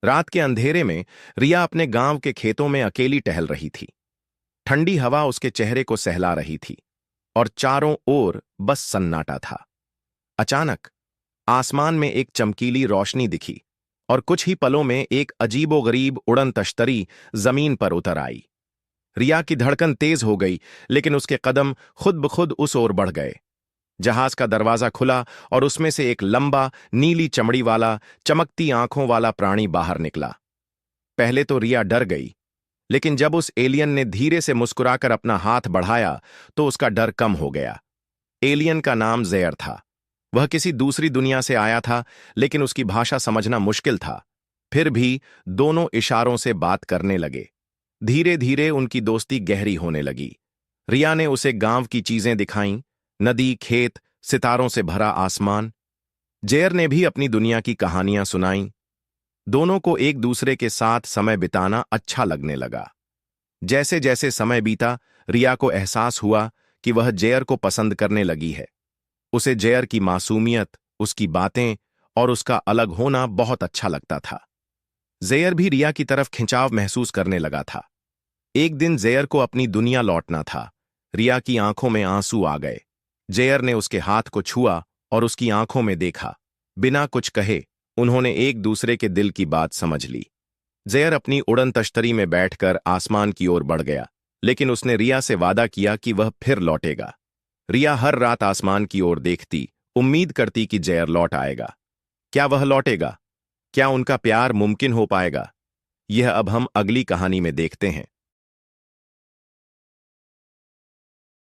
रात के अंधेरे में रिया अपने गांव के खेतों में अकेली टहल रही थी। ठंडी हवा उसके चेहरे को सहला रही थी और चारों ओर बस सन्नाटा था। अचानक आसमान में एक चमकीली रोशनी दिखी और कुछ ही पलों में एक अजीबोगरीब उड़न तश्तरी जमीन पर उतर आई। रिया की धड़कन तेज हो गई, लेकिन उसके कदम खुद ब खुद उस ओर बढ़ गए। जहाज का दरवाजा खुला और उसमें से एक लंबा, नीली चमड़ी वाला, चमकती आंखों वाला प्राणी बाहर निकला। पहले तो रिया डर गई, लेकिन जब उस एलियन ने धीरे से मुस्कुराकर अपना हाथ बढ़ाया तो उसका डर कम हो गया। एलियन का नाम ज़ेयर था। वह किसी दूसरी दुनिया से आया था, लेकिन उसकी भाषा समझना मुश्किल था। फिर भी दोनों इशारों से बात करने लगे। धीरे धीरे उनकी दोस्ती गहरी होने लगी। रिया ने उसे गांव की चीजें दिखाईं, नदी, खेत, सितारों से भरा आसमान। जेयर ने भी अपनी दुनिया की कहानियां सुनाईं। दोनों को एक दूसरे के साथ समय बिताना अच्छा लगने लगा। जैसे जैसे समय बीता, रिया को एहसास हुआ कि वह जेयर को पसंद करने लगी है। उसे जेयर की मासूमियत, उसकी बातें और उसका अलग होना बहुत अच्छा लगता था। जेयर भी रिया की तरफ खिंचाव महसूस करने लगा था। एक दिन जेयर को अपनी दुनिया लौटना था। रिया की आंखों में आंसू आ गए। जेयर ने उसके हाथ को छुआ और उसकी आंखों में देखा। बिना कुछ कहे उन्होंने एक दूसरे के दिल की बात समझ ली। जेयर अपनी उड़न तश्तरी में बैठकर आसमान की ओर बढ़ गया, लेकिन उसने रिया से वादा किया कि वह फिर लौटेगा। रिया हर रात आसमान की ओर देखती, उम्मीद करती कि जेयर लौट आएगा। क्या वह लौटेगा? क्या उनका प्यार मुमकिन हो पाएगा? यह अब हम अगली कहानी में देखते हैं।